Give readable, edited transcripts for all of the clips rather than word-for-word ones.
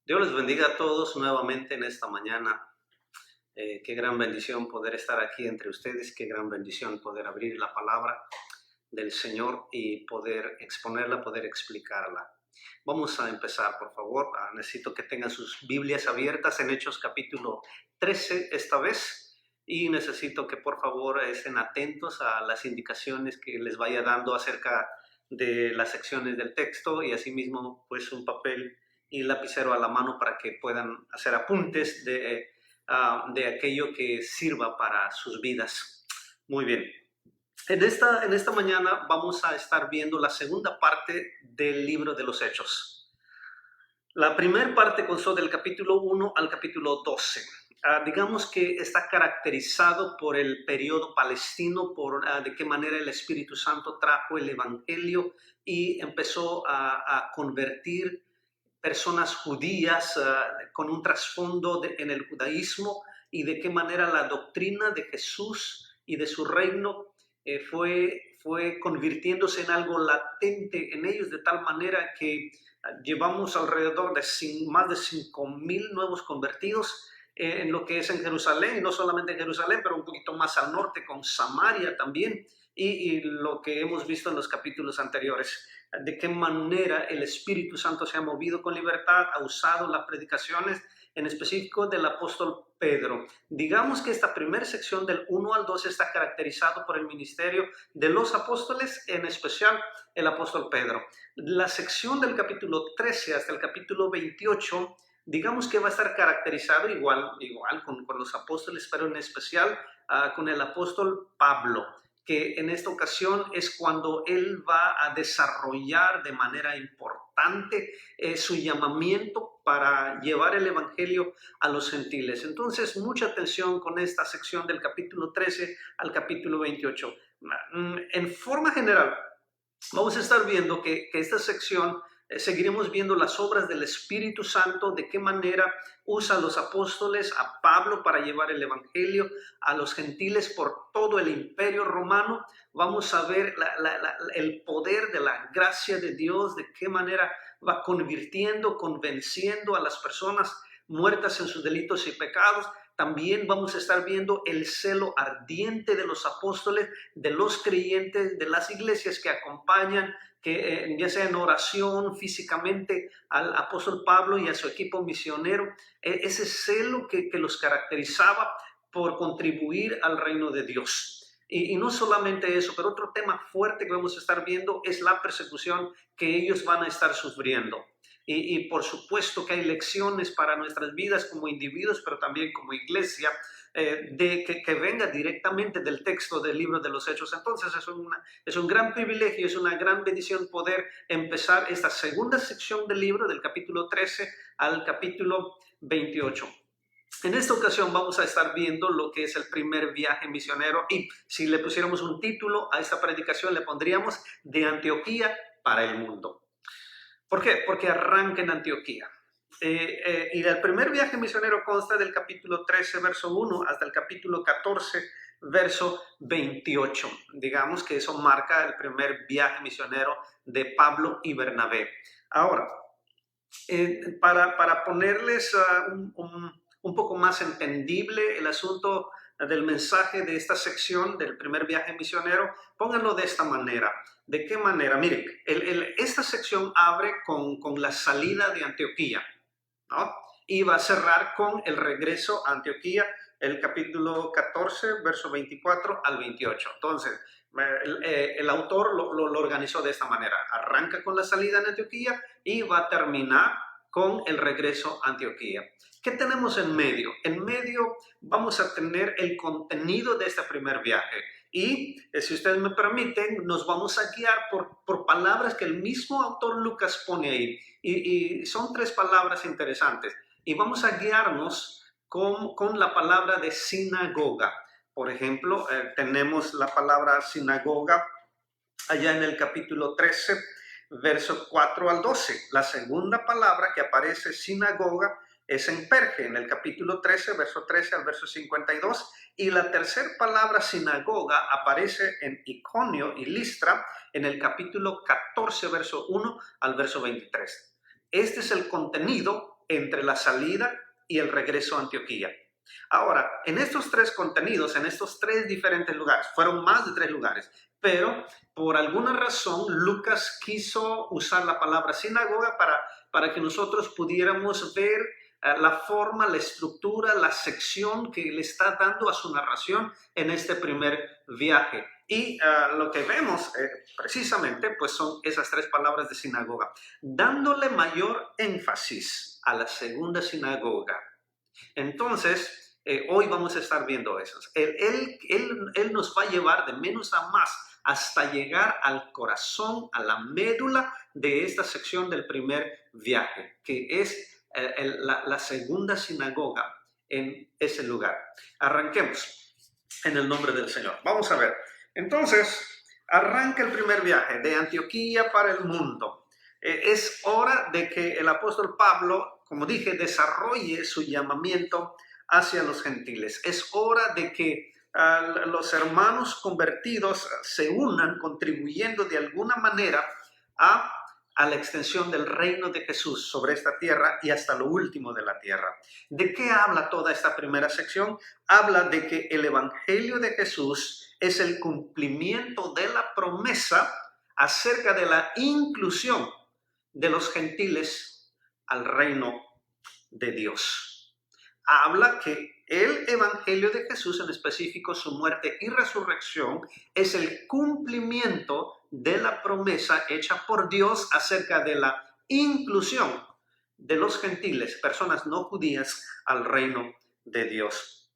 Dios les bendiga a todos nuevamente en esta mañana. Qué gran bendición poder estar aquí entre ustedes, qué gran bendición poder abrir la palabra del Señor y poder exponerla, poder explicarla. Vamos a empezar, por favor. Necesito que tengan sus Biblias abiertas en Hechos capítulo 13 esta vez, y necesito que por favor estén atentos a las indicaciones que les vaya dando acerca de las secciones del texto, y asimismo pues un papel y lapicero a la mano para que puedan hacer apuntes de aquello que sirva para sus vidas. Muy bien. En esta mañana vamos a estar viendo la segunda parte del libro de los Hechos. La primera parte constó del capítulo 1 al capítulo 12. Digamos que está caracterizado por el periodo palestino, por de qué manera el Espíritu Santo trajo el Evangelio y empezó a convertir personas judías con un trasfondo en el judaísmo, y de qué manera la doctrina de Jesús y de su reino fue convirtiéndose en algo latente en ellos, de tal manera que llevamos alrededor de más de 5,000 nuevos convertidos en lo que es en Jerusalén, y no solamente en Jerusalén, pero un poquito más al norte con Samaria también, y lo que hemos visto en los capítulos anteriores, de qué manera el Espíritu Santo se ha movido con libertad, ha usado las predicaciones, en específico del apóstol Pedro. Digamos que esta primera sección del 1 al 2 está caracterizado por el ministerio de los apóstoles, en especial el apóstol Pedro. La sección del capítulo 13 hasta el capítulo 28, digamos que va a estar caracterizado igual con los apóstoles, pero en especial con el apóstol Pablo, que en esta ocasión es cuando él va a desarrollar de manera importante su llamamiento para llevar el evangelio a los gentiles. Entonces, mucha atención con esta sección del capítulo 13 al capítulo 28. En forma general, vamos a estar viendo que esta sección seguiremos viendo las obras del Espíritu Santo, de qué manera usa a los apóstoles, a Pablo, para llevar el evangelio a los gentiles por todo el imperio romano. Vamos a ver el poder de la gracia de Dios, de qué manera va convirtiendo, convenciendo a las personas muertas en sus delitos y pecados. También vamos a estar viendo el celo ardiente de los apóstoles, de los creyentes, de las iglesias que acompañan, que ya sea en oración físicamente al apóstol Pablo y a su equipo misionero, ese celo que los caracterizaba por contribuir al reino de Dios. Y no solamente eso, pero otro tema fuerte que vamos a estar viendo es la persecución que ellos van a estar sufriendo. Y por supuesto que hay lecciones para nuestras vidas como individuos, pero también como iglesia, que venga directamente del texto del libro de los Hechos. Entonces es un gran privilegio, es una gran bendición poder empezar esta segunda sección del libro, del capítulo 13 al capítulo 28. En esta ocasión vamos a estar viendo lo que es el primer viaje misionero, y si le pusiéramos un título a esta predicación, le pondríamos De Antioquía para el Mundo. ¿Por qué? Porque arranca en Antioquía. Y el primer viaje misionero consta del capítulo 13, verso 1, hasta el capítulo 14, verso 28. Digamos que eso marca el primer viaje misionero de Pablo y Bernabé. Ahora, para ponerles un poco más entendible el asunto del mensaje de esta sección del primer viaje misionero, pónganlo de esta manera. ¿De qué manera? Miren, esta sección abre con la salida de Antioquía, ¿no? Y va a cerrar con el regreso a Antioquía, el capítulo 14, verso 24 al 28. Entonces, el autor lo organizó de esta manera. Arranca con la salida de Antioquía y va a terminar con el regreso a Antioquía. ¿Qué tenemos en medio? En medio vamos a tener el contenido de este primer viaje. Y si ustedes me permiten, nos vamos a guiar por palabras que el mismo autor Lucas pone ahí. Y son 3 palabras interesantes. Y vamos a guiarnos con la palabra de sinagoga. Por ejemplo, tenemos la palabra sinagoga allá en el capítulo 13, verso 4 al 12. La segunda palabra que aparece, sinagoga, es en Perge, en el capítulo 13, verso 13 al verso 52. Y la tercera palabra, sinagoga, aparece en Iconio y Listra, en el capítulo 14, verso 1 al verso 23. Este es el contenido entre la salida y el regreso a Antioquía. Ahora, en estos tres contenidos, en estos tres diferentes lugares, fueron más de 3 lugares, pero por alguna razón Lucas quiso usar la palabra sinagoga para que nosotros pudiéramos ver la forma, la estructura, la sección que le está dando a su narración en este primer viaje. Y lo que vemos precisamente pues son esas 3 palabras de sinagoga, dándole mayor énfasis a la segunda sinagoga. Entonces, hoy vamos a estar viendo eso. Él nos va a llevar de menos a más hasta llegar al corazón, a la médula de esta sección del primer viaje, que es la segunda sinagoga en ese lugar. Arranquemos en el nombre del Señor. Vamos a ver. Entonces, arranca el primer viaje de Antioquía para el mundo. Es hora de que el apóstol Pablo, como dije, desarrolle su llamamiento hacia los gentiles. Es hora de que los hermanos convertidos se unan, contribuyendo de alguna manera a la extensión del reino de Jesús sobre esta tierra y hasta lo último de la tierra. ¿De qué habla toda esta primera sección? Habla de que el evangelio de Jesús es el cumplimiento de la promesa acerca de la inclusión de los gentiles al reino de Dios. Habla que el evangelio de Jesús, en específico su muerte y resurrección, es el cumplimiento de la promesa hecha por Dios acerca de la inclusión de los gentiles, personas no judías, al reino de Dios.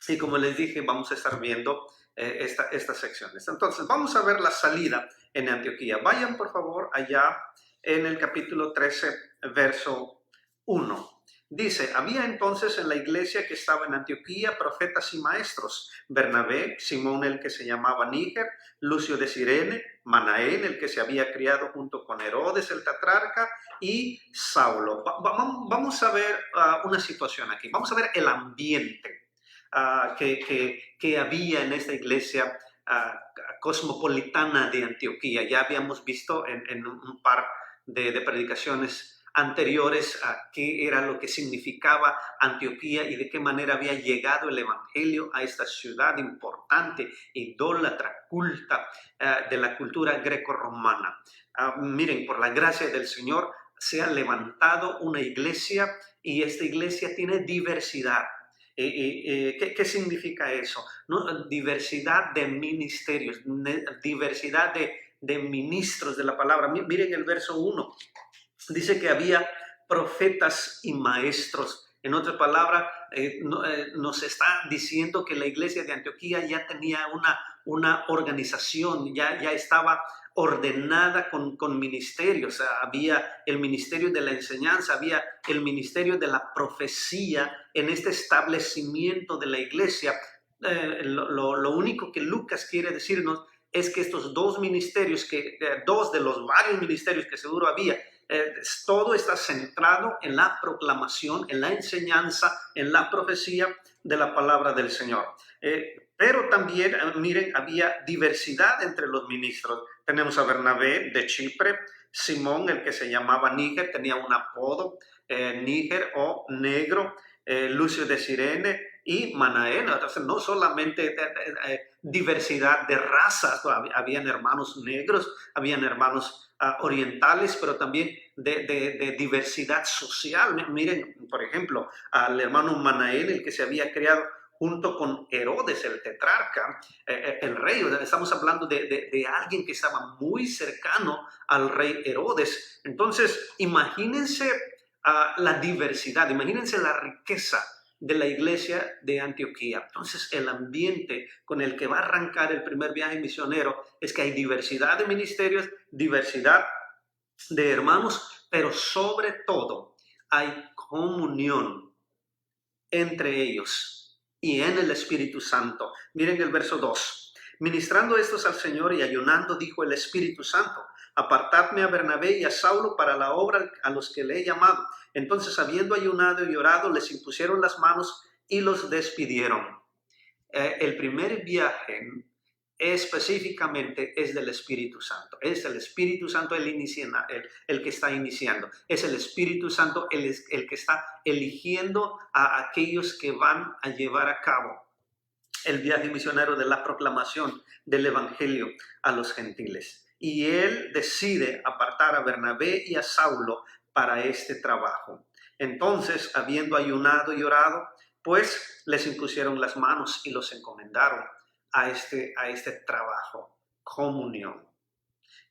Y como les dije, vamos a estar viendo estas secciones. Entonces, vamos a ver la salida en Antioquía. Vayan, por favor, allá en el capítulo 13, verso 1. Dice, había entonces en la iglesia que estaba en Antioquía profetas y maestros: Bernabé, Simón el que se llamaba Níger, Lucio de Cirene, Manaén el que se había criado junto con Herodes el tetrarca, y Saulo. Vamos a ver una situación aquí, vamos a ver el ambiente que había en esta iglesia cosmopolitana de Antioquía. Ya habíamos visto en un par de predicaciones anteriores a qué era lo que significaba Antioquía y de qué manera había llegado el evangelio a esta ciudad importante, idólatra, culta, de la cultura greco-romana. Miren, por la gracia del Señor se ha levantado una iglesia y esta iglesia tiene diversidad. ¿Qué significa eso? ¿No? Diversidad de ministerios, diversidad de ministros de la palabra. Miren el verso 1. Dice que había profetas y maestros. En otras palabras, nos está diciendo que la iglesia de Antioquía ya tenía una organización, ya estaba ordenada con ministerios. Había el ministerio de la enseñanza, había el ministerio de la profecía en este establecimiento de la iglesia. Lo único que Lucas quiere decirnos es que estos 2 ministerios, dos de los varios ministerios que seguro había, todo está centrado en la proclamación, en la enseñanza, en la profecía de la palabra del Señor. Pero también, miren, había diversidad entre los ministros. Tenemos a Bernabé de Chipre, Simón, el que se llamaba Níger, tenía un apodo, Níger o negro, Lucio de Cirene y Manaén. Entonces, no solamente diversidad de razas, habían hermanos negros, habían hermanos orientales, pero también de diversidad social. Miren, por ejemplo, al hermano Manaén, el que se había criado junto con Herodes, el tetrarca, el rey. Estamos hablando de alguien que estaba muy cercano al rey Herodes. Entonces, imagínense la diversidad, imagínense la riqueza de la iglesia de Antioquía. Entonces, el ambiente con el que va a arrancar el primer viaje misionero es que hay diversidad de ministerios, diversidad de hermanos, pero sobre todo hay comunión entre ellos y en el Espíritu Santo. Miren el verso 2. Ministrando estos al Señor y ayunando, dijo el Espíritu Santo: apartadme a Bernabé y a Saulo para la obra a los que le he llamado. Entonces, habiendo ayunado y orado, les impusieron las manos y los despidieron. El primer viaje específicamente es del Espíritu Santo. Es el Espíritu Santo el que está iniciando. Es el Espíritu Santo el que está eligiendo a aquellos que van a llevar a cabo el viaje misionero de la proclamación del Evangelio a los gentiles. Y él decide apartar a Bernabé y a Saulo para este trabajo. Entonces, habiendo ayunado y orado, pues les impusieron las manos y los encomendaron a este trabajo, comunión.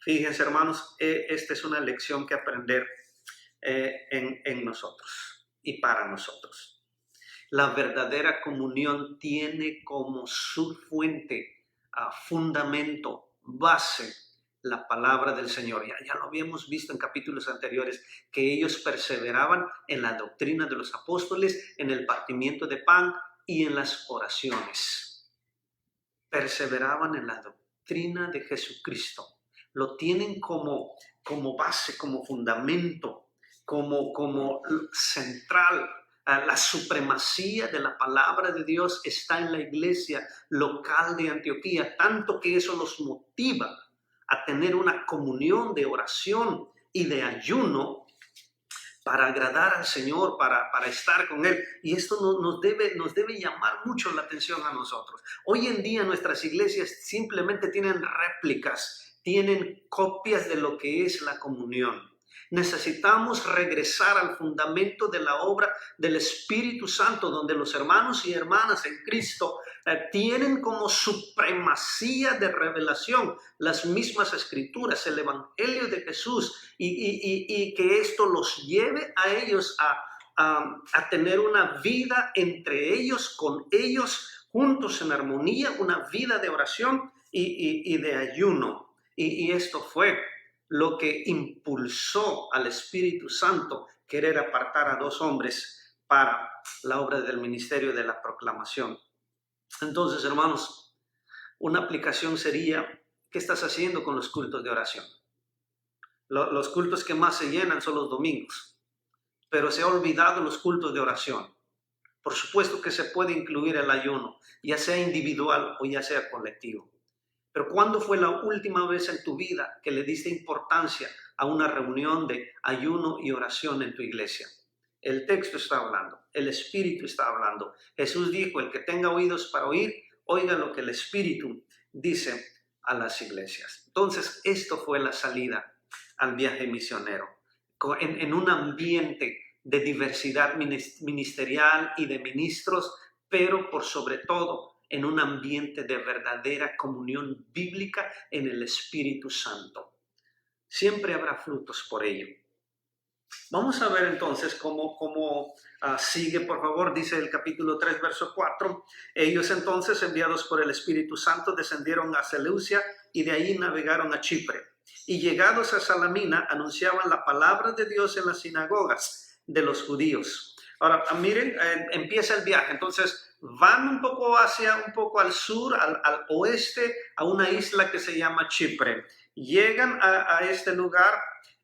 Fíjense, hermanos, esta es una lección que aprender en nosotros y para nosotros. La verdadera comunión tiene como su fuente, fundamento, base, la palabra del Señor. Ya lo habíamos visto en capítulos anteriores, que ellos perseveraban en la doctrina de los apóstoles, en el partimiento de pan y en las oraciones. Perseveraban en la doctrina de Jesucristo. Lo tienen como base, como fundamento, como central. La supremacía de la palabra de Dios está en la iglesia local de Antioquía, tanto que eso los motiva a tener una comunión de oración y de ayuno para agradar al Señor, para estar con Él. Y esto nos debe llamar mucho la atención a nosotros. Hoy en día nuestras iglesias simplemente tienen réplicas, tienen copias de lo que es la comunión. Necesitamos regresar al fundamento de la obra del Espíritu Santo, donde los hermanos y hermanas en Cristo tienen como supremacía de revelación las mismas escrituras, el Evangelio de Jesús, y que esto los lleve a ellos a tener una vida entre ellos, con ellos, juntos en armonía, una vida de oración y de ayuno. Y esto fue lo que impulsó al Espíritu Santo querer apartar a 2 hombres para la obra del ministerio de la proclamación. Entonces, hermanos, una aplicación sería, ¿qué estás haciendo con los cultos de oración? Los cultos que más se llenan son los domingos, pero se ha olvidado los cultos de oración. Por supuesto que se puede incluir el ayuno, ya sea individual o ya sea colectivo. Pero ¿cuándo fue la última vez en tu vida que le diste importancia a una reunión de ayuno y oración en tu iglesia? El texto está hablando, el Espíritu está hablando. Jesús dijo, el que tenga oídos para oír, oiga lo que el Espíritu dice a las iglesias. Entonces, esto fue la salida al viaje misionero, en un ambiente de diversidad ministerial y de ministros, pero por sobre todo, en un ambiente de verdadera comunión bíblica en el Espíritu Santo. Siempre habrá frutos por ello. Vamos a ver entonces cómo sigue, por favor, dice el capítulo 3, verso 4. Ellos entonces, enviados por el Espíritu Santo, descendieron a Seleucia y de ahí navegaron a Chipre. Y llegados a Salamina, anunciaban la palabra de Dios en las sinagogas de los judíos. Ahora, miren, empieza el viaje. Entonces, van un poco al sur, al oeste, a una isla que se llama Chipre. Llegan a este lugar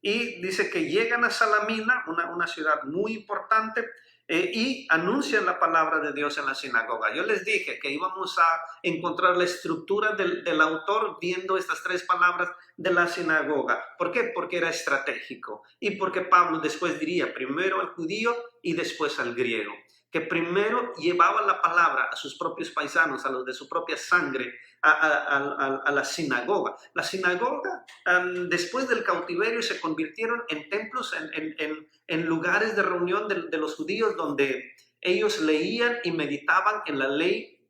y dice que llegan a Salamina, una ciudad muy importante, y anuncian la palabra de Dios en la sinagoga. Yo les dije que íbamos a encontrar la estructura del autor viendo estas 3 palabras de la sinagoga. ¿Por qué? Porque era estratégico y porque Pablo después diría primero al judío y después al griego, que primero llevaba la palabra a sus propios paisanos, a los de su propia sangre, a la sinagoga. La sinagoga, después del cautiverio, se convirtieron en templos, en lugares de reunión de los judíos, donde ellos leían y meditaban en la ley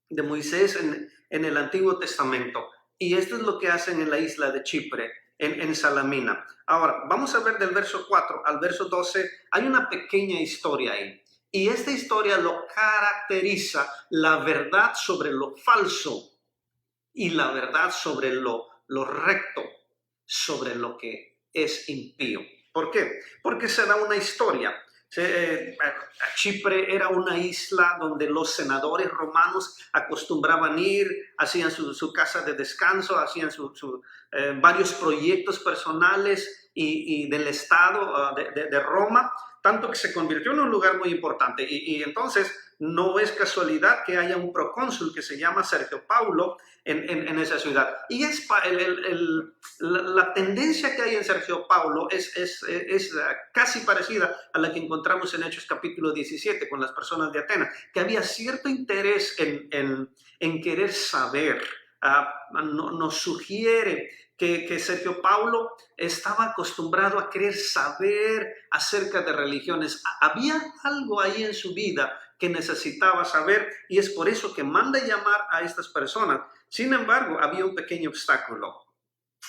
de Moisés en el Antiguo Testamento. Y esto es lo que hacen en la isla de Chipre, en Salamina. Ahora, vamos a ver del verso 4 al verso 12, hay una pequeña historia ahí. Y esta historia lo caracteriza la verdad sobre lo falso y la verdad sobre lo recto, sobre lo que es impío. ¿Por qué? Porque se da una historia. Chipre era una isla donde los senadores romanos acostumbraban ir, hacían su casa de descanso, hacían varios proyectos personales y del Estado de Roma. tanto que se convirtió en un lugar muy importante. Y entonces no es casualidad que haya un procónsul que se llama Sergio Paulo en esa ciudad. Y es la tendencia que hay en Sergio Paulo es casi parecida a la que encontramos en Hechos capítulo 17 con las personas de Atenas, que había cierto interés en querer saber. Nos sugiere que Sergio Paulo estaba acostumbrado a querer saber acerca de religiones. Había algo ahí en su vida que necesitaba saber y es por eso que manda llamar a estas personas. Sin embargo, había un pequeño obstáculo.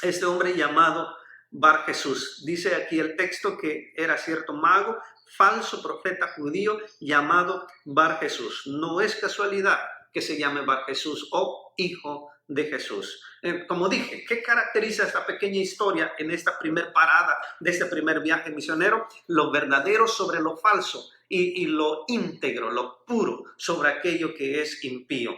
Este hombre llamado Bar Jesús, dice aquí el texto que era cierto mago, falso profeta judío llamado Bar Jesús. No es casualidad que se llame Bar Jesús o hijo de Jesús. Como dije, ¿qué caracteriza esta pequeña historia en esta primer parada de este primer viaje misionero? Lo verdadero sobre lo falso y lo íntegro, lo puro sobre aquello que es impío.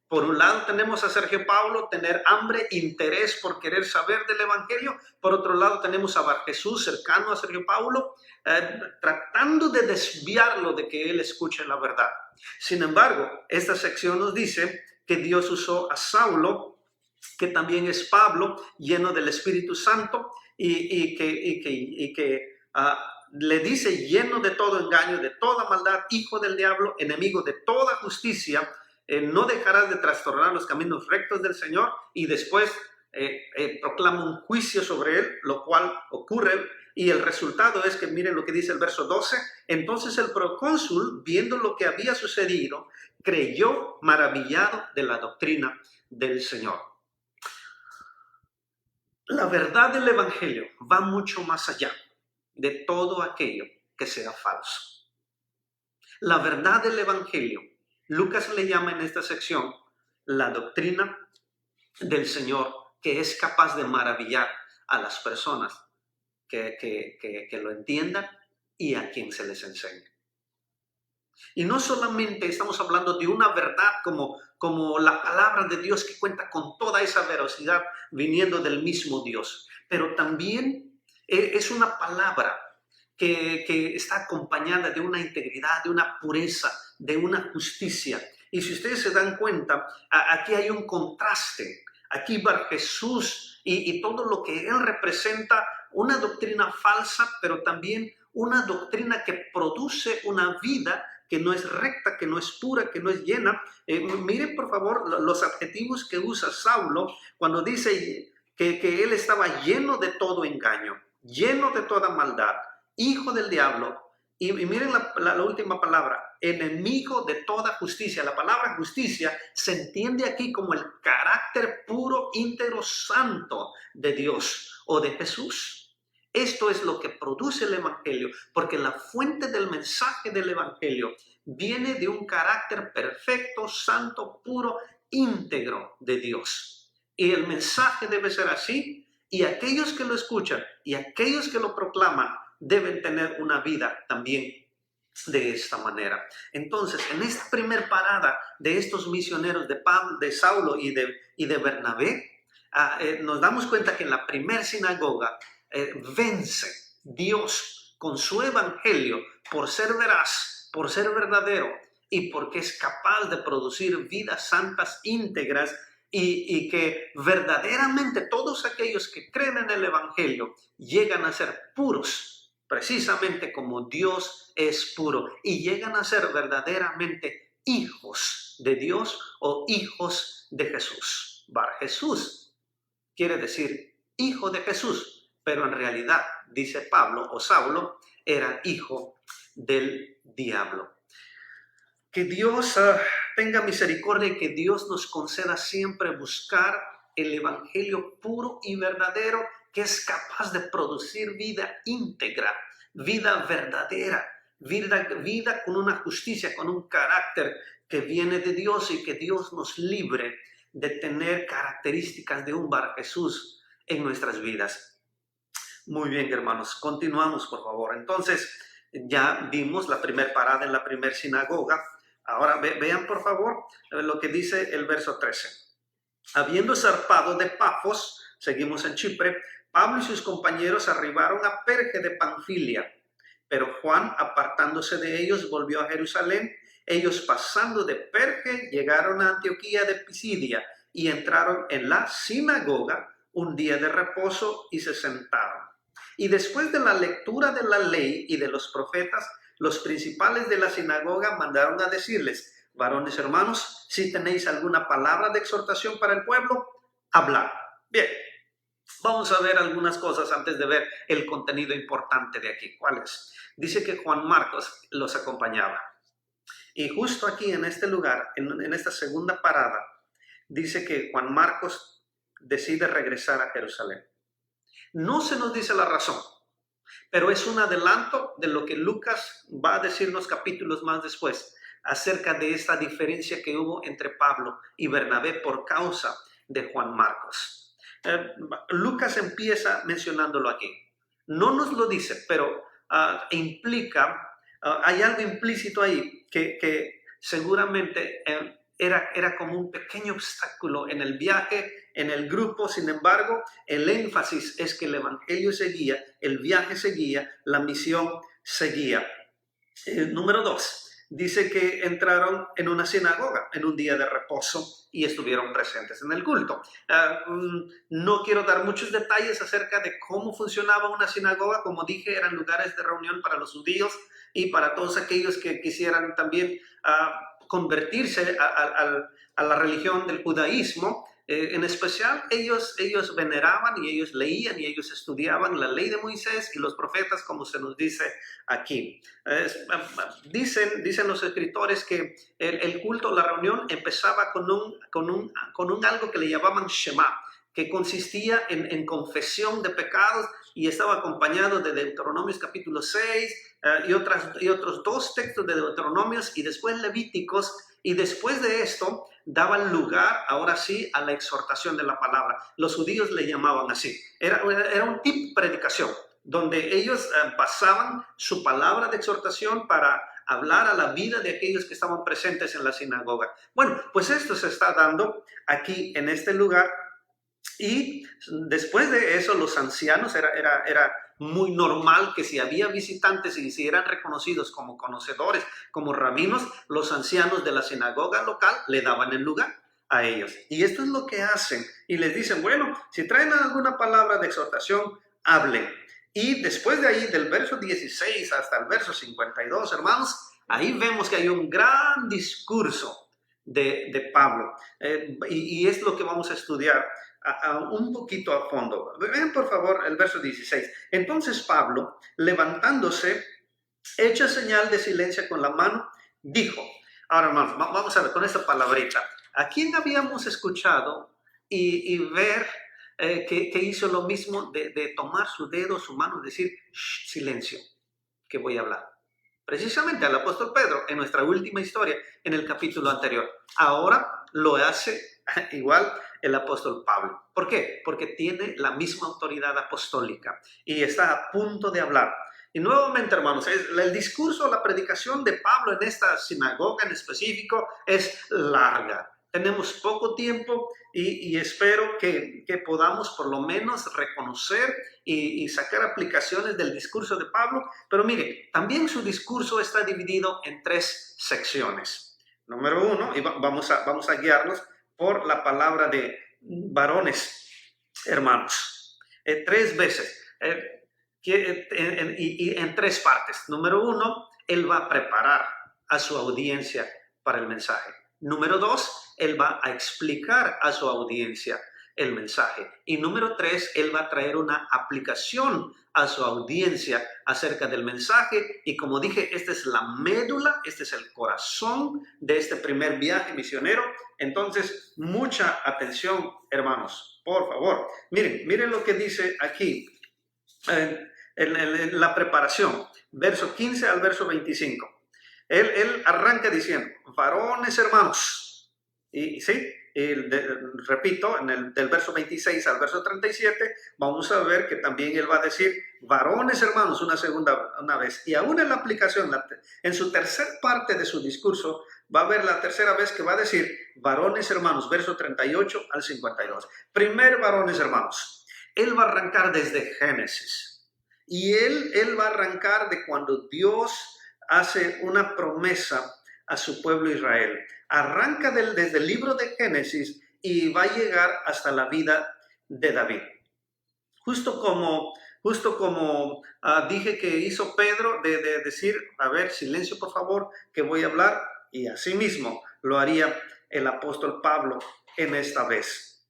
Por un lado tenemos a Sergio Paulo, tener hambre, interés por querer saber del Evangelio. Por otro lado tenemos a Bar Jesús, cercano a Sergio Paulo, tratando de desviarlo de que él escuche la verdad. Sin embargo, esta sección nos dice que Dios usó a Saulo, que también es Pablo, lleno del Espíritu Santo, y que le dice lleno de todo engaño, de toda maldad, hijo del diablo, enemigo de toda justicia, no dejarás de trastornar los caminos rectos del Señor, y después proclama un juicio sobre él, lo cual ocurre, y el resultado es que miren lo que dice el verso 12, entonces el procónsul, viendo lo que había sucedido, creyó maravillado de la doctrina del Señor. La verdad del Evangelio va mucho más allá de todo aquello que sea falso. La verdad del Evangelio, Lucas le llama en esta sección la doctrina del Señor, que es capaz de maravillar a las personas que lo entiendan y a quien se les enseñe. Y no solamente estamos hablando de una verdad como la palabra de Dios que cuenta con toda esa veracidad viniendo del mismo Dios, pero también es una palabra que está acompañada de una integridad, de una pureza, de una justicia. Y si ustedes se dan cuenta, aquí hay un contraste. Aquí Bar Jesús y todo lo que él representa, una doctrina falsa, pero también una doctrina que produce una vida que no es recta, que no es pura, que no es llena. Miren por favor los adjetivos que usa Saulo cuando dice que él estaba lleno de todo engaño, lleno de toda maldad, hijo del diablo. Y miren la última palabra, enemigo de toda justicia. La palabra justicia se entiende aquí como el carácter puro, íntegro, santo de Dios o de Jesús. Esto es lo que produce el Evangelio, porque la fuente del mensaje del Evangelio viene de un carácter perfecto, santo, puro, íntegro de Dios. Y el mensaje debe ser así, y aquellos que lo escuchan y aquellos que lo proclaman deben tener una vida también de esta manera. Entonces, en esta primera parada de estos misioneros de Pablo, de Saulo y de Bernabé, nos damos cuenta que en la primera sinagoga vence Dios con su evangelio por ser veraz, por ser verdadero y porque es capaz de producir vidas santas, íntegras y que verdaderamente todos aquellos que creen en el evangelio llegan a ser puros, precisamente como Dios es puro, y llegan a ser verdaderamente hijos de Dios o hijos de Jesús. Bar Jesús quiere decir hijo de Jesús, pero en realidad, dice Pablo o Saulo, era hijo del diablo. Que Dios tenga misericordia y que Dios nos conceda siempre buscar el evangelio puro y verdadero que es capaz de producir vida íntegra, vida verdadera, vida con una justicia, con un carácter que viene de Dios y que Dios nos libre de tener características de un Bar Jesús en nuestras vidas. Muy bien, hermanos, continuamos por favor. Entonces, ya vimos la primera parada en la primera sinagoga. Ahora vean por favor lo que dice el verso 13. Habiendo zarpado de Pafos, seguimos en Chipre, Pablo y sus compañeros arribaron a Perge de Panfilia Pero Juan, apartándose de ellos, volvió a Jerusalén. Ellos, pasando de Perge, llegaron a Antioquía de Pisidia y entraron en la sinagoga un día de reposo y se sentaron. Y después de la lectura de la ley y de los profetas, los principales de la sinagoga mandaron a decirles: varones hermanos, si tenéis alguna palabra de exhortación para el pueblo, hablad. Bien, vamos a ver algunas cosas antes de ver el contenido importante de aquí. ¿Cuál es? Dice que Juan Marcos los acompañaba. Y justo aquí en este lugar, en esta segunda parada, dice que Juan Marcos decide regresar a Jerusalén. No se nos dice la razón, pero es un adelanto de lo que Lucas va a decir los capítulos más después acerca de esta diferencia que hubo entre Pablo y Bernabé por causa de Juan Marcos. Lucas empieza mencionándolo aquí. No nos lo dice, pero implica, hay algo implícito ahí que seguramente era como un pequeño obstáculo en el viaje, en el grupo. Sin embargo, el énfasis es que el evangelio seguía, el viaje seguía, la misión seguía. Número 2. Dice que entraron en una sinagoga en un día de reposo y estuvieron presentes en el culto. No quiero dar muchos detalles acerca de cómo funcionaba una sinagoga. Como dije, eran lugares de reunión para los judíos y para todos aquellos que quisieran también convertirse a la religión del judaísmo. En especial, ellos veneraban y ellos leían y ellos estudiaban la ley de Moisés y los profetas, como se nos dice aquí. Dicen los escritores que el culto, la reunión, empezaba con un algo que le llamaban Shema, que consistía en confesión de pecados y estaba acompañado de Deuteronomios capítulo 6 y otros 2 textos de Deuteronomios y después Levíticos. Y después de esto daban lugar, ahora sí, a la exhortación de la palabra. Los judíos le llamaban así. Era un tipo de predicación donde ellos basaban su palabra de exhortación para hablar a la vida de aquellos que estaban presentes en la sinagoga. Bueno, pues esto se está dando aquí en este lugar. Y después de eso, los ancianos, era muy normal que si había visitantes y si eran reconocidos como conocedores, como rabinos, los ancianos de la sinagoga local le daban el lugar a ellos. Y esto es lo que hacen. Y les dicen, bueno, si traen alguna palabra de exhortación, hablen. Y después de ahí, del verso 16 hasta el verso 52, hermanos, ahí vemos que hay un gran discurso de Pablo. Y es lo que vamos a estudiar un poquito a fondo. Vean por favor el verso 16. Entonces Pablo, levantándose, hecha señal de silencio con la mano, dijo. Ahora hermanos, vamos a ver con esta palabrita. ¿A quién habíamos escuchado y ver que hizo lo mismo de tomar su dedo, su mano, decir, silencio, que voy a hablar? Precisamente al apóstol Pedro en nuestra última historia en el capítulo anterior. Ahora lo hace igual el apóstol Pablo. ¿Por qué? Porque tiene la misma autoridad apostólica y está a punto de hablar. Y nuevamente, hermanos, el discurso, la predicación de Pablo en esta sinagoga en específico es larga. Tenemos poco tiempo y espero que podamos por lo menos reconocer y sacar aplicaciones del discurso de Pablo. Pero mire, también su discurso está dividido en 3 secciones. Número 1, y vamos a guiarnos por la palabra de varones, hermanos. 3 veces. Y en 3 partes. Número 1, él va a preparar a su audiencia para el mensaje. Número 2, él va a explicar a su audiencia el mensaje. Y número 3, él va a traer una aplicación a su audiencia acerca del mensaje. Y como dije, esta es la médula, este es el corazón de este primer viaje misionero. Entonces, mucha atención, hermanos, por favor. Miren lo que dice aquí en la preparación, verso 15 al verso 25. Él arranca diciendo, varones hermanos, y sí, repito, del verso 26 al verso 37, vamos a ver que también él va a decir, varones hermanos, una vez, y aún en la aplicación, en su tercer parte de su discurso, va a ver la tercera vez que va a decir, varones hermanos, verso 38 al 52. Primer varones hermanos, él va a arrancar desde Génesis. Y él va a arrancar de cuando Dios hace una promesa a su pueblo Israel. Arranca desde el libro de Génesis y va a llegar hasta la vida de David. Justo como dije que hizo Pedro de decir, a ver, silencio por favor, que voy a hablar, y así mismo lo haría el apóstol Pablo en esta vez.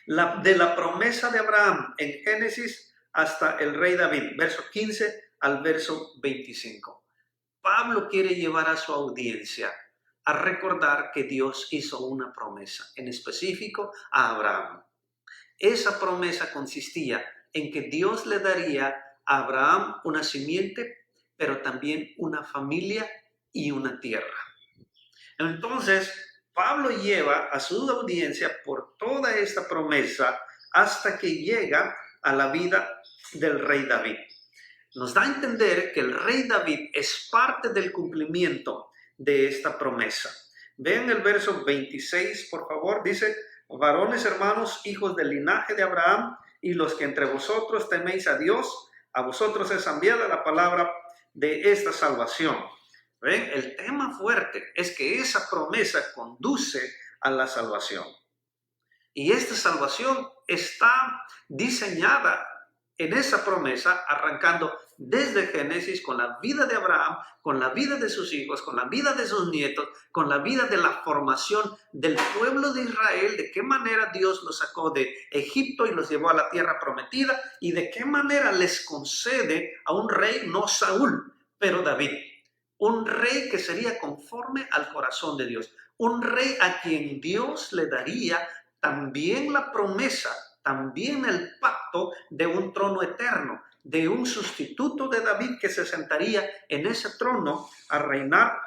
De la promesa de Abraham en Génesis hasta el rey David, verso 15 al verso 25. Pablo quiere llevar a su audiencia a recordar que Dios hizo una promesa, en específico a Abraham. Esa promesa consistía en que Dios le daría a Abraham una simiente, pero también una familia y una tierra. Entonces, Pablo lleva a su audiencia por toda esta promesa hasta que llega a la vida del rey David. Nos da a entender que el rey David es parte del cumplimiento de esta promesa. Vean el verso 26, por favor, dice: varones hermanos, hijos del linaje de Abraham, y los que entre vosotros teméis a Dios, a vosotros es enviada la palabra de esta salvación. ¿Ven? El tema fuerte es que esa promesa conduce a la salvación. Y esta salvación está diseñada en esa promesa, arrancando desde Génesis con la vida de Abraham, con la vida de sus hijos, con la vida de sus nietos, con la vida de la formación del pueblo de Israel, de qué manera Dios los sacó de Egipto y los llevó a la tierra prometida, y de qué manera les concede a un rey, no Saúl, pero David, un rey que sería conforme al corazón de Dios, un rey a quien Dios le daría también la promesa, también el pacto de un trono eterno, de un sustituto de David que se sentaría en ese trono a reinar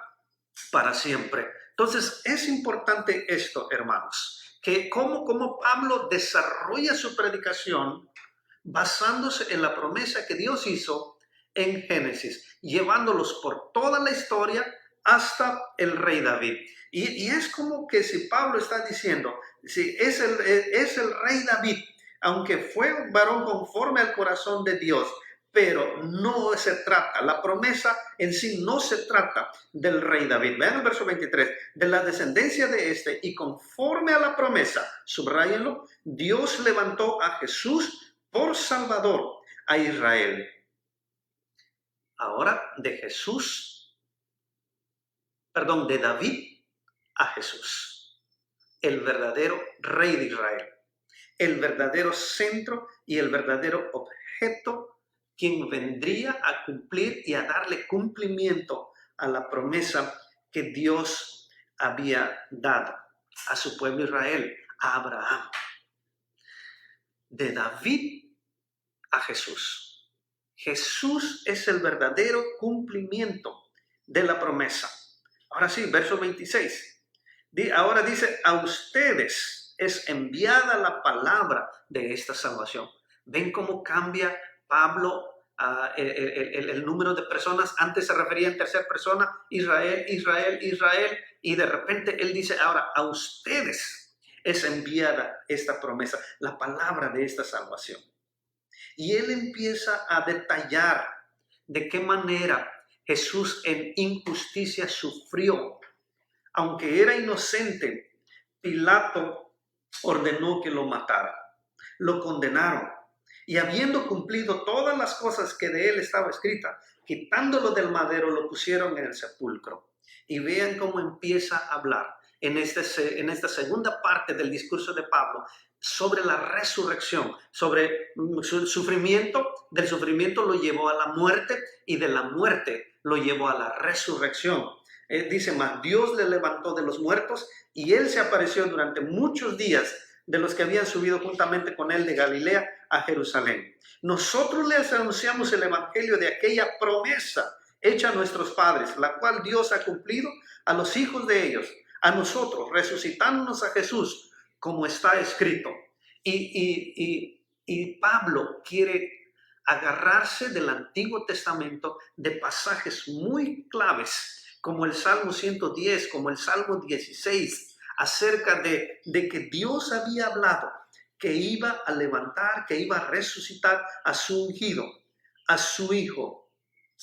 para siempre. Entonces es importante esto, hermanos, que como Pablo desarrolla su predicación basándose en la promesa que Dios hizo en Génesis, llevándolos por toda la historia hasta el rey David. Y es como que si Pablo está diciendo, si es el rey David, aunque fue un varón conforme al corazón de Dios, pero no se trata, la promesa en sí no se trata del rey David. Vean el verso 23, de la descendencia de este, y conforme a la promesa, subrayenlo, Dios levantó a Jesús por Salvador a Israel. Ahora de David a Jesús, el verdadero rey de Israel, el verdadero centro y el verdadero objeto, quien vendría a cumplir y a darle cumplimiento a la promesa que Dios había dado a su pueblo Israel, a Abraham. De David a Jesús. Jesús es el verdadero cumplimiento de la promesa. Ahora sí, verso 26. Ahora dice, a ustedes es enviada la palabra de esta salvación. ¿Ven cómo cambia Pablo el número de personas? Antes se refería en tercera persona, Israel, Israel, Israel, y de repente él dice, ahora a ustedes es enviada esta promesa, la palabra de esta salvación. Y él empieza a detallar de qué manera Jesús en injusticia sufrió. Aunque era inocente, Pilato ordenó que lo matara. Lo condenaron. Y habiendo cumplido todas las cosas que de él estaba escrita, quitándolo del madero, lo pusieron en el sepulcro. Y vean cómo empieza a hablar en esta segunda parte del discurso de Pablo sobre la resurrección, sobre su sufrimiento. Del sufrimiento lo llevó a la muerte y de la muerte lo llevó a la resurrección. Dice más, Dios le levantó de los muertos y él se apareció durante muchos días de los que habían subido juntamente con él de Galilea a Jerusalén. Nosotros les anunciamos el evangelio de aquella promesa hecha a nuestros padres, la cual Dios ha cumplido a los hijos de ellos, a nosotros, resucitándonos a Jesús, como está escrito. Y Pablo quiere agarrarse del Antiguo Testamento de pasajes muy claves, como el Salmo 110, como el Salmo 16, acerca de que Dios había hablado que iba a levantar, que iba a resucitar a su ungido, a su Hijo.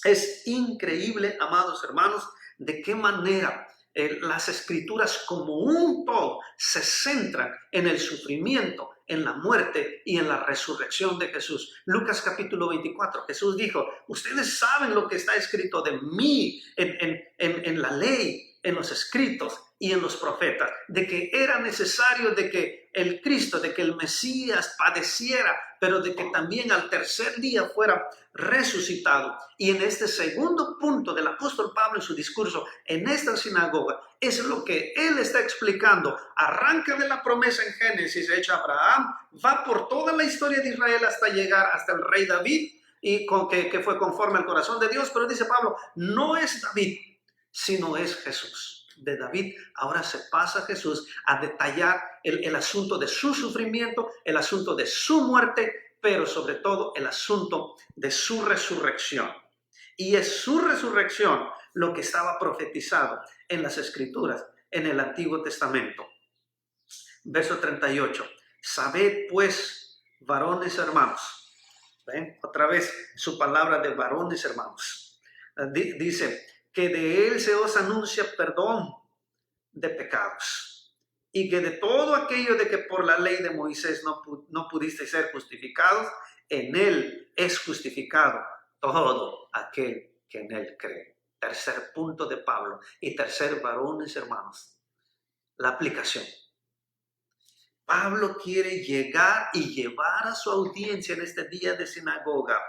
Es increíble, amados hermanos, de qué manera las Escrituras como un todo se centran en el sufrimiento, en la muerte y en la resurrección de Jesús. Lucas capítulo 24, Jesús dijo, ustedes saben lo que está escrito de mí en la ley, en los escritos y en los profetas, de que era necesario de que el Cristo, de que el Mesías padeciera, pero de que también al tercer día fuera resucitado. Y en este segundo punto del apóstol Pablo en su discurso en esta sinagoga, es lo que él está explicando. Arranca de la promesa en Génesis hecha a Abraham, va por toda la historia de Israel hasta llegar hasta el rey David, y que fue conforme al corazón de Dios. Pero dice Pablo, no es David, sino es Jesús. De David ahora se pasa a Jesús a detallar el asunto de su sufrimiento, el asunto de su muerte, pero sobre todo el asunto de su resurrección. Y es su resurrección lo que estaba profetizado en las Escrituras, en el Antiguo Testamento. Verso 38. Sabed pues, varones hermanos. ¿Ven? Otra vez su palabra de varones hermanos. Dice que de él se os anuncia perdón de pecados, y que de todo aquello de que por la ley de Moisés no pudisteis ser justificados, en él es justificado todo aquel que en él cree. Tercer punto de Pablo. Y tercer, varones hermanos, la aplicación. Pablo quiere llegar y llevar a su audiencia en este día de sinagoga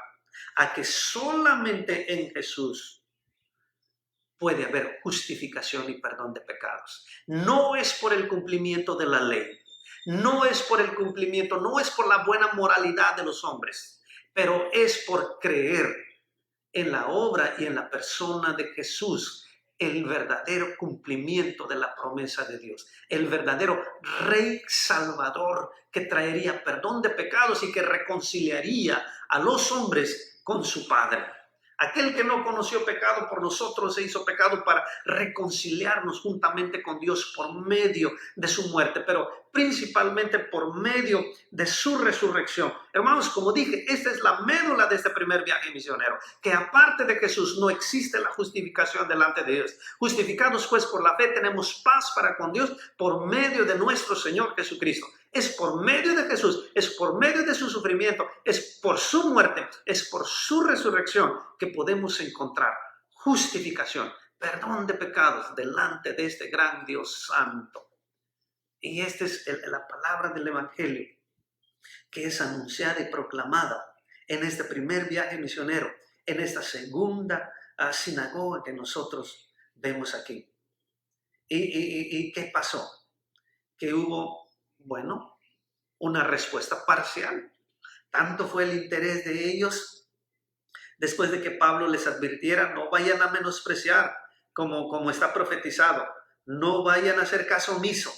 a que solamente en Jesús puede haber justificación y perdón de pecados. No es por el cumplimiento de la ley, no es por el cumplimiento, no es por la buena moralidad de los hombres, pero es por creer en la obra y en la persona de Jesús, el verdadero cumplimiento de la promesa de Dios, el verdadero Rey Salvador que traería perdón de pecados y que reconciliaría a los hombres con su Padre. Aquel que no conoció pecado por nosotros se hizo pecado para reconciliarnos juntamente con Dios por medio de su muerte, pero principalmente por medio de su resurrección. Hermanos, como dije, esta es la médula de este primer viaje misionero, que aparte de Jesús no existe la justificación delante de Dios. Justificados pues por la fe tenemos paz para con Dios por medio de nuestro Señor Jesucristo. Es por medio de Jesús, es por medio de su sufrimiento, es por su muerte, es por su resurrección que podemos encontrar justificación, perdón de pecados delante de este gran Dios santo. Y esta es la palabra del Evangelio que es anunciada y proclamada en este primer viaje misionero, en esta segunda sinagoga que nosotros vemos aquí. ¿Y qué pasó? Que hubo, bueno, una respuesta parcial. Tanto fue el interés de ellos, después de que Pablo les advirtiera, no vayan a menospreciar como está profetizado, no vayan a hacer caso omiso,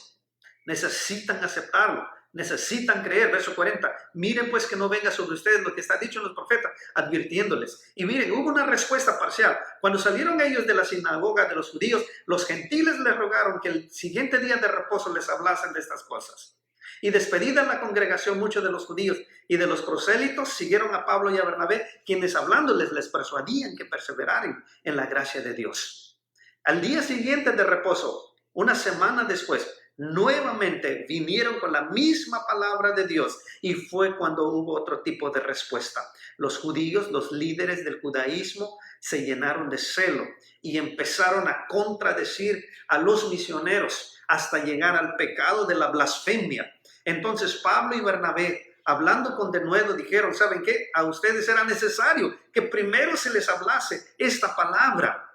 necesitan aceptarlo, necesitan creer. Verso 40, miren pues que no venga sobre ustedes lo que está dicho en los profetas, advirtiéndoles. Y miren, hubo una respuesta parcial. Cuando salieron ellos de la sinagoga de los judíos, los gentiles les rogaron que el siguiente día de reposo les hablasen de estas cosas. Y despedida la congregación, muchos de los judíos y de los prosélitos siguieron a Pablo y a Bernabé, quienes hablándoles les persuadían que perseveraran en la gracia de Dios. Al día siguiente de reposo, una semana después, nuevamente vinieron con la misma palabra de Dios, y fue cuando hubo otro tipo de respuesta. Los judíos, los líderes del judaísmo, se llenaron de celo y empezaron a contradecir a los misioneros hasta llegar al pecado de la blasfemia. Entonces Pablo y Bernabé, hablando con denuedo, dijeron, ¿saben qué? A ustedes era necesario que primero se les hablase esta palabra,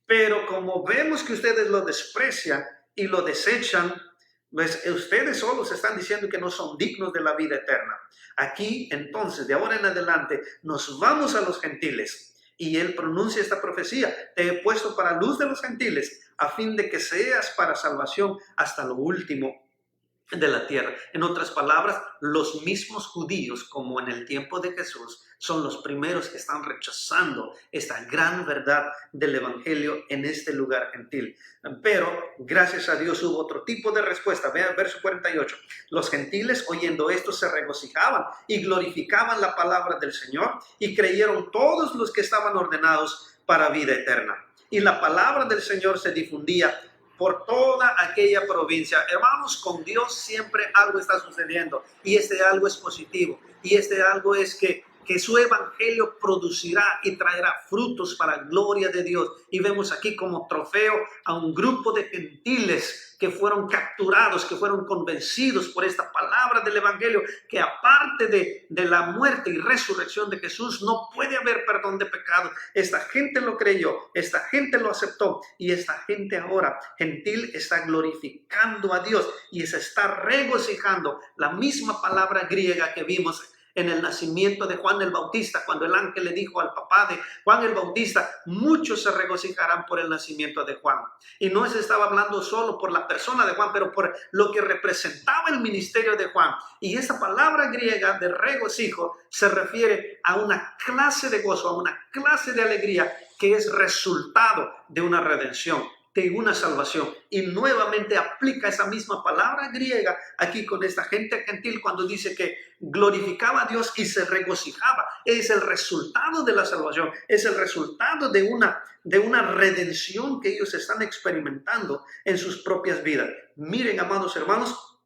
pero como vemos que ustedes lo desprecian y lo desechan, pues ustedes solos están diciendo que no son dignos de la vida eterna. Aquí, entonces, de ahora en adelante, nos vamos a los gentiles. Y él pronuncia esta profecía: te he puesto para luz de los gentiles, a fin de que seas para salvación hasta lo último de la tierra. En otras palabras, los mismos judíos, como en el tiempo de Jesús, son los primeros que están rechazando esta gran verdad del evangelio en este lugar gentil. Pero gracias a Dios hubo otro tipo de respuesta. Vean verso 48. Los gentiles oyendo esto se regocijaban y glorificaban la palabra del Señor, y creyeron todos los que estaban ordenados para vida eterna. Y la palabra del Señor se difundía por toda aquella provincia. Hermanos, con Dios siempre algo está sucediendo, y este algo es positivo, y este algo es que su evangelio producirá y traerá frutos para la gloria de Dios. Y vemos aquí como trofeo a un grupo de gentiles que fueron capturados, que fueron convencidos por esta palabra del evangelio, que aparte de la muerte y resurrección de Jesús no puede haber perdón de pecados. Esta gente lo creyó, esta gente lo aceptó, y esta gente ahora gentil está glorificando a Dios y se está regocijando. La misma palabra griega que vimos en el nacimiento de Juan el Bautista, cuando el ángel le dijo al papá de Juan el Bautista: muchos se regocijarán por el nacimiento de Juan. Y no se estaba hablando solo por la persona de Juan, pero por lo que representaba el ministerio de Juan. Y esa palabra griega de regocijo se refiere a una clase de gozo, a una clase de alegría que es resultado de una redención, de una salvación. Y nuevamente aplica esa misma palabra griega aquí con esta gente gentil cuando dice que glorificaba a Dios y se regocijaba. Es el resultado de la salvación, es el resultado de una redención que ellos están experimentando en sus propias vidas. Miren, amados hermanos,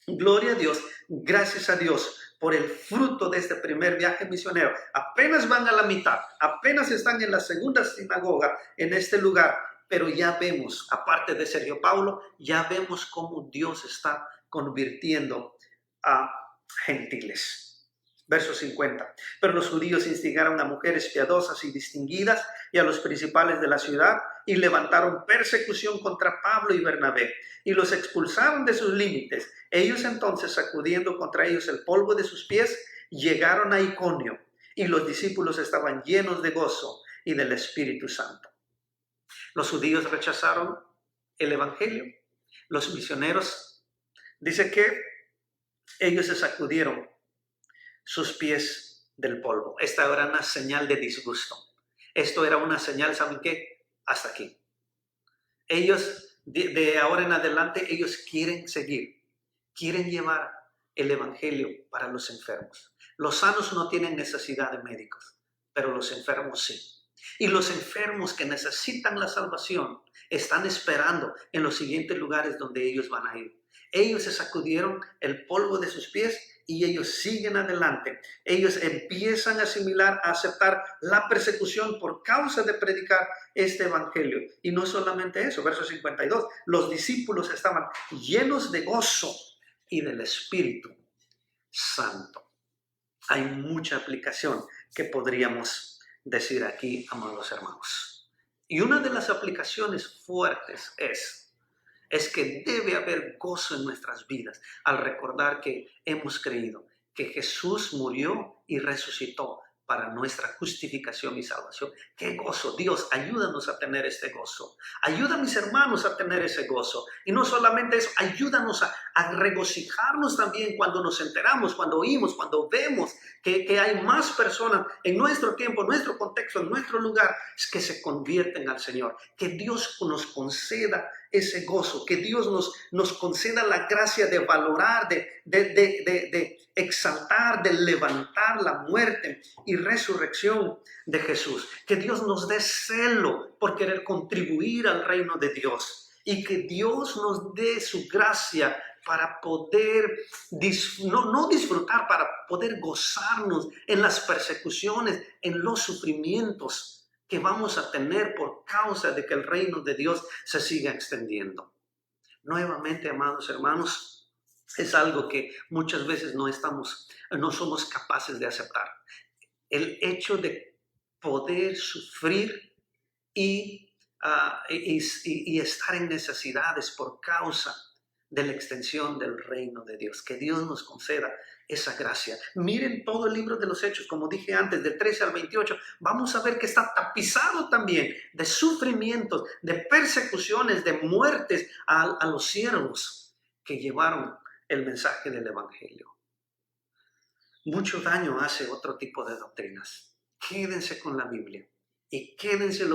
gloria a Dios, gracias a Dios por el fruto de este primer viaje misionero. Apenas van a la mitad, apenas están en la segunda sinagoga en este lugar, pero ya vemos, aparte de Sergio Paulo, ya vemos cómo Dios está convirtiendo a gentiles. Verso 50. Pero los judíos instigaron a mujeres piadosas y distinguidas y a los principales de la ciudad, y levantaron persecución contra Pablo y Bernabé, y los expulsaron de sus límites. Ellos entonces, sacudiendo contra ellos el polvo de sus pies, llegaron a Iconio, y los discípulos estaban llenos de gozo y del Espíritu Santo. Los judíos rechazaron el evangelio. Los misioneros, dice que ellos se sacudieron sus pies del polvo. Esta era una señal de disgusto. Esto era una señal, ¿saben qué? Hasta aquí. Ellos, de ahora en adelante, ellos quieren seguir, quieren llevar el evangelio para los enfermos. Los sanos no tienen necesidad de médicos, pero los enfermos sí. Y los enfermos que necesitan la salvación están esperando en los siguientes lugares donde ellos van a ir. Ellos se sacudieron el polvo de sus pies y ellos siguen adelante. Ellos empiezan a asimilar, a aceptar la persecución por causa de predicar este evangelio. Y no solamente eso, verso 52, los discípulos estaban llenos de gozo y del Espíritu Santo. Hay mucha aplicación que podríamos decir aquí, amados hermanos. Y una de las aplicaciones fuertes es que debe haber gozo en nuestras vidas al recordar que hemos creído que Jesús murió y resucitó para nuestra justificación y salvación. ¡Qué gozo! Dios, ayúdanos a tener este gozo. Ayuda a mis hermanos a tener ese gozo. Y no solamente eso, ayúdanos a regocijarnos también cuando nos enteramos, cuando oímos, cuando vemos que hay más personas en nuestro tiempo, en nuestro contexto, en nuestro lugar, que se convierten al Señor. Que Dios nos conceda ese gozo, que Dios nos conceda la gracia de valorar, de exaltar, de levantar la muerte y resurrección de Jesús. Que Dios nos dé celo por querer contribuir al reino de Dios, y que Dios nos dé su gracia para poder no disfrutar, para poder gozarnos en las persecuciones, en los sufrimientos que vamos a tener por causa de que el reino de Dios se siga extendiendo. Nuevamente, amados hermanos, es algo que muchas veces no somos capaces de aceptar. El hecho de poder sufrir y estar en necesidades por causa de la extensión del reino de Dios. Que Dios nos conceda esa gracia. Miren todo el libro de los Hechos, como dije antes, del 13 al 28, vamos a ver que está tapizado también de sufrimientos, de persecuciones, de muertes a los siervos que llevaron el mensaje del evangelio. Mucho daño hace otro tipo de doctrinas. Quédense con la Biblia y quédense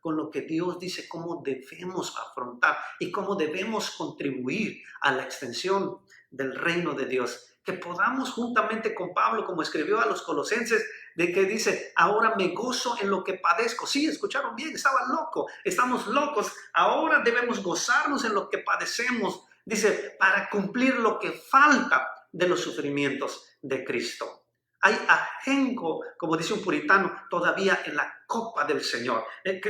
con lo que Dios dice, cómo debemos afrontar y cómo debemos contribuir a la extensión del reino de Dios. Que podamos juntamente con Pablo, como escribió a los Colosenses, de que dice, ahora me gozo en lo que padezco. Sí, escucharon bien, estaba loco, estamos locos. Ahora debemos gozarnos en lo que padecemos. Dice, para cumplir lo que falta de los sufrimientos de Cristo. Hay ajenco, como dice un puritano, todavía en la copa del Señor,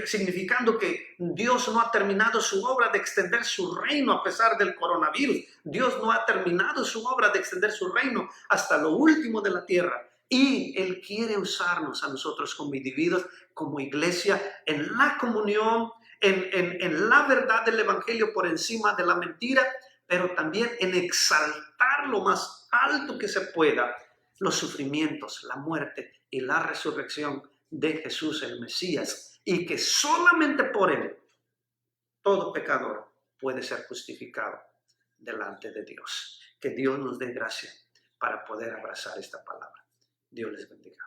significando que Dios no ha terminado su obra de extender su reino a pesar del coronavirus. Dios no ha terminado su obra de extender su reino hasta lo último de la tierra. Y Él quiere usarnos a nosotros como individuos, como iglesia, en la comunión, en la verdad del Evangelio por encima de la mentira, pero también en exaltar lo más alto que se pueda los sufrimientos, la muerte y la resurrección de Jesús el Mesías, y que solamente por Él todo pecador puede ser justificado delante de Dios. Que Dios nos dé gracia para poder abrazar esta palabra. Dios les bendiga.